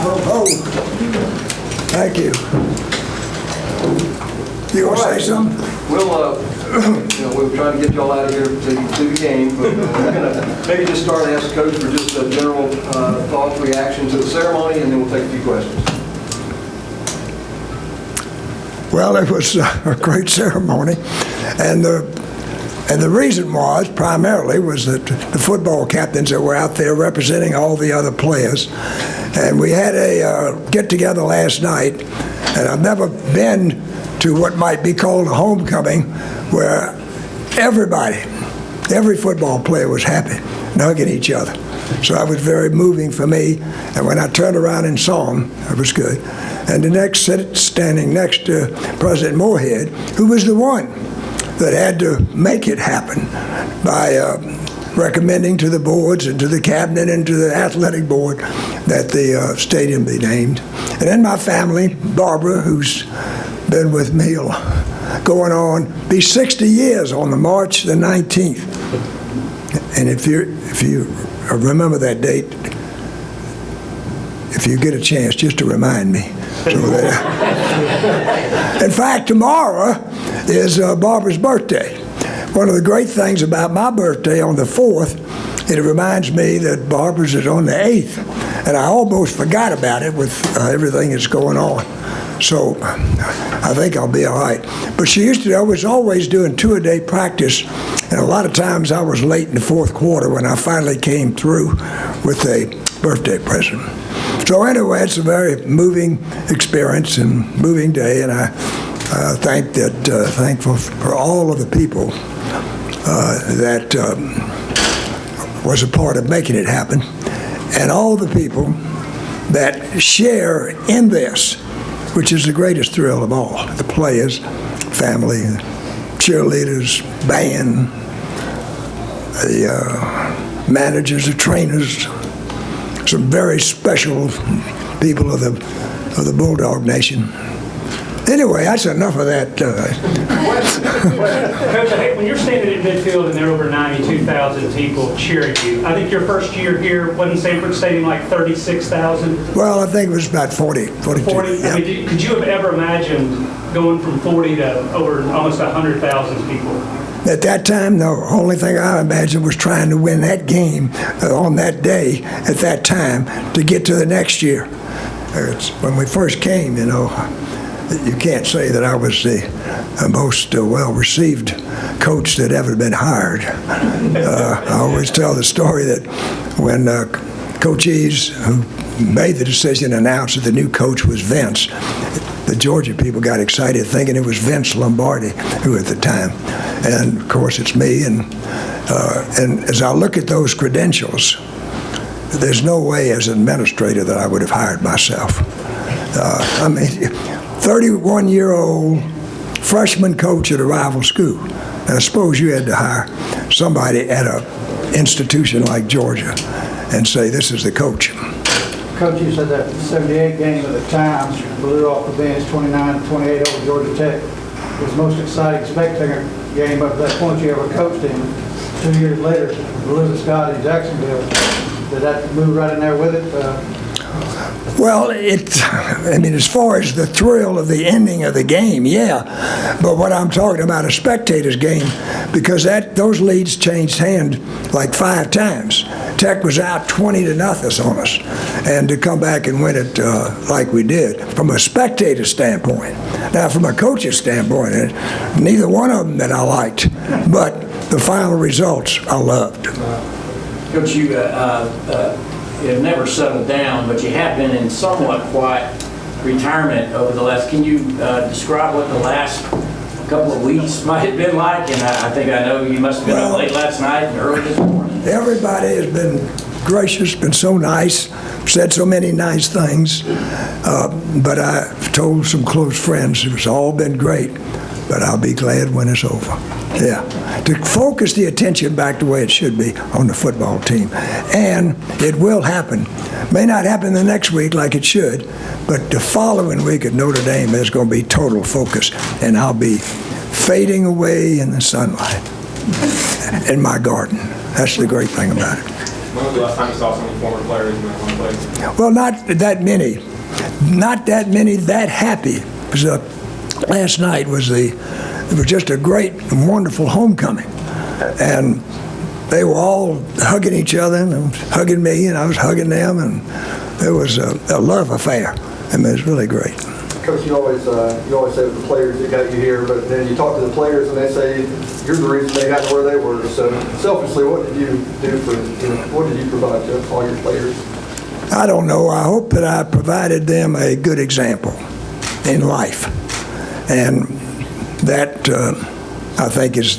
Oh, thank you. You want to say something? We're trying to get y'all out of here to do the game, but we're going to maybe just start and ask Coach for just a general thoughts, reaction to the ceremony, and then we'll take a few questions. Well, it was a great ceremony, and the reason primarily was that the football captains that were out there representing all the other players, and we had a get-together last night, and I've never been to what might be called a homecoming, where every football player was happy and hugging each other. So that was very moving for me, and when I turned around and saw him, it was good. And standing next to President Moorhead, who was the one that had to make it happen by recommending to the boards and to the cabinet and to the athletic board that the stadium be named. And then my family, Barbara, who's been with me going on, be 60 years on the March the 19th. And if you remember that date, if you get a chance, just to remind me. In fact, tomorrow is Barbara's birthday. One of the great things about my birthday on the 4th, it reminds me that Barbara's is on the 8th, and I almost forgot about it with everything that's going on. So I think I'll be all right. But I was always doing 2-a-day practice, and a lot of times I was late in the fourth quarter when I finally came through with a birthday present. So anyway, it's a very moving experience and moving day, and I thankful for all of the people that was a part of making it happen, and all the people that share in this, which is the greatest thrill of all. The players, family, cheerleaders, band, the managers, the trainers, some very special people of the Bulldog Nation. Anyway, that's enough of that. Coach, when you're standing in midfield and there are over 92,000 people cheering you, I think your first year here, wasn't Sanford Stadium like 36,000? Well, I think it was about 42. 40? Yeah. I mean, could you have ever imagined going from 40 to over almost 100,000 people? At that time, no. Only thing I imagined was trying to win that game on that day at that time to get to the next year. When we first came, you can't say that I was the most well-received coach that ever been hired. I always tell the story that when Coach Eves, who made the decision, announced that the new coach was Vince, the Georgia people got excited thinking it was Vince Lombardi, who at the time. And, of course, it's me. And as I look at those credentials, there's no way as an administrator that I would have hired myself. 31-year-old freshman coach at a rival school. Now, suppose you had to hire somebody at an institution like Georgia and say, this is the coach. Coach, you said that 78 game at the Times blew off the bench 29-28 over Georgia Tech. It was the most exciting spectator game up to that point you ever coached in. 2 years later, Louis Scott in Jacksonville. Did that move right in there with it? Well, as far as the thrill of the ending of the game, yeah. But what I'm talking about, a spectator's game, because those leads changed hand like 5 times. Tech was out 20-0 on us, and to come back and win it like we did, from a spectator standpoint. Now, from a coach's standpoint, neither one of them that I liked, but the final results I loved. Coach, you have never settled down, but you have been in somewhat quiet retirement over the last. Can you describe what the last couple of weeks might have been like? And I think I know you must have been up late last night and early this morning. Everybody has been gracious, been so nice, said so many nice things. But I've told some close friends it's all been great, but I'll be glad when it's over. Yeah, to focus the attention back the way it should be on the football team. And it will happen. May not happen the next week like it should, but the following week at Notre Dame there's going to be total focus, and I'll be fading away in the sunlight in my garden. That's the great thing about it. When was the last time you saw some of your former players in one place? Well, not that many. Not that many that happy. Because last night it was just a great and wonderful homecoming. And they were all hugging each other and hugging me, and I was hugging them, and it was a love affair. I mean, it was really great. Coach, you always say it was the players that got you here, but then you talk to the players and they say you're the reason they got to where they were. So selfishly, what did you do what did you provide to all your players? I don't know. I hope that I provided them a good example in life, and that I think is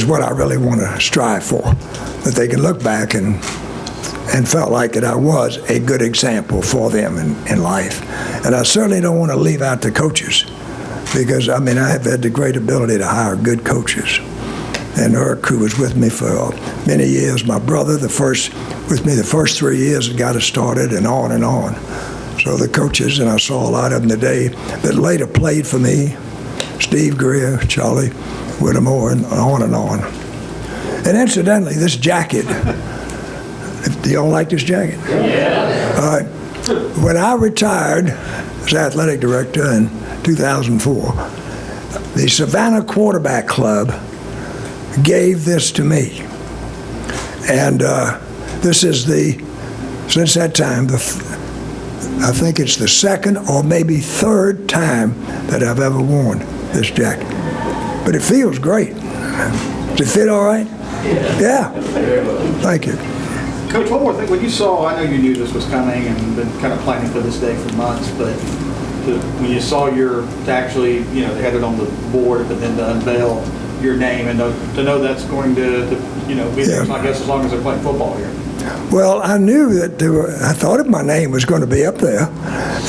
what I really want to strive for. That they can look back and felt like that I was a good example for them in life. And I certainly don't want to leave out the coaches, because I mean I have had the great ability to hire good coaches. And Eric, who was with me for many years, my brother, with me the first 3 years and got us started, and on and on. So the coaches, and I saw a lot of them today that later played for me, Steve Greer, Charlie Whittemore, and on and on. And incidentally, this jacket, do y'all like this jacket? Yeah. When I retired as athletic director in 2004, the Savannah Quarterback Club gave this to me. And this is since that time, I think it's the second or maybe third time that I've ever worn this jacket. But it feels great. Does it fit all right? Yeah. Thank you. Coach, one more thing. When you saw, I know you knew this was coming and been kind of planning for this day for months, but when you saw to actually, they had it on the board, but then to unveil your name and to know that's going to be there, I guess, as long as they're playing football here. Well, I knew that I thought my name was going to be up there,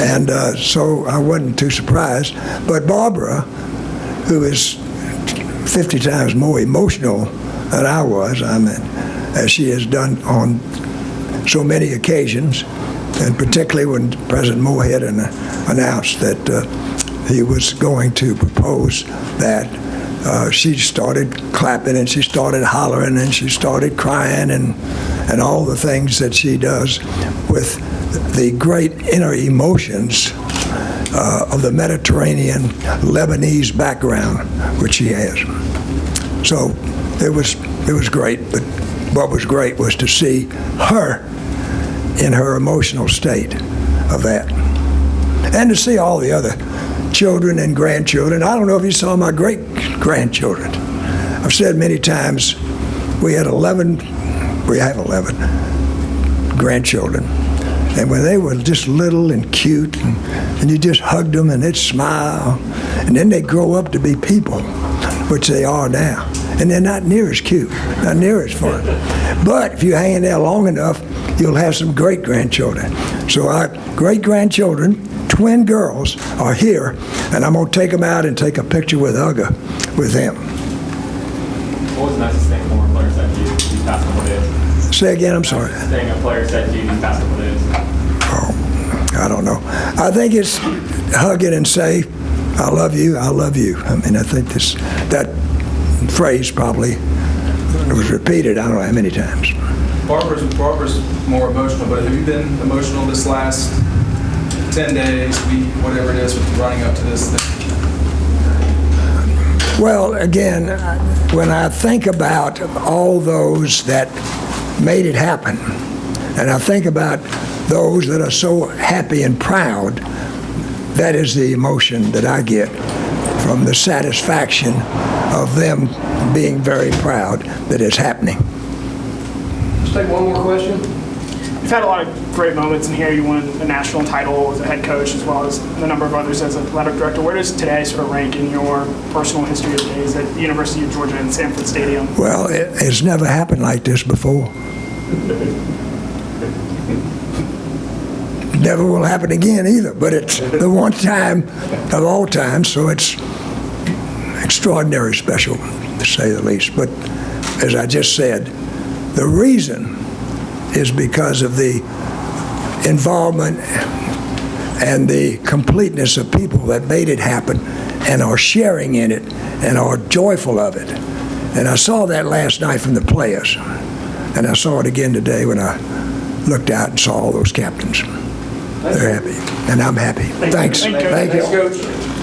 and so I wasn't too surprised. But Barbara, who is 50 times more emotional than I was, as she has done on so many occasions, and particularly when President Moorhead announced that he was going to propose that, she started clapping and she started hollering and she started crying and all the things that she does with the great inner emotions of the Mediterranean Lebanese background which she has. So it was great, but what was great was to see her in her emotional state of that, and to see all the other children and grandchildren. I don't know if you saw my great-grandchildren. I've said many times we have 11 grandchildren, and when they were just little and cute, and you just hugged them and they'd smile, and then they grow up to be people, which they are now. And they're not near as cute, not near as fun. But if you hang in there long enough, you'll have some great-grandchildren. So our great-grandchildren, twin girls, are here, and I'm going to take them out and take a picture with Uga with them. What was the nicest thing a former player said to you these past couple days? Say again, I'm sorry. The nicest thing a player said to you these past couple days? Oh, I don't know. I think it's hug it and say, I love you, I love you. I mean, I think that phrase probably was repeated, I don't know how many times. Barbara's more emotional, but have you been emotional this last 10 days, week, whatever it is, with running up to this thing? Well, again, when I think about all those that made it happen, and I think about those that are so happy and proud, that is the emotion that I get from the satisfaction of them being very proud that it's happening. Let's take one more question. You've had a lot of great moments in here. You won a national title as a head coach, as well as a number of others as athletic director. Where does today sort of rank in your personal history of days at the University of Georgia and Sanford Stadium? Well, it's never happened like this before. Never will happen again either, but it's the one time of all times, so it's extraordinary special, to say the least. But as I just said, the reason is because of the involvement and the completeness of people that made it happen and are sharing in it and are joyful of it. And I saw that last night from the players. And I saw it again today when I looked out and saw all those captains. They're happy, and I'm happy. Thanks. Thank you. Thank you. Thanks, Coach.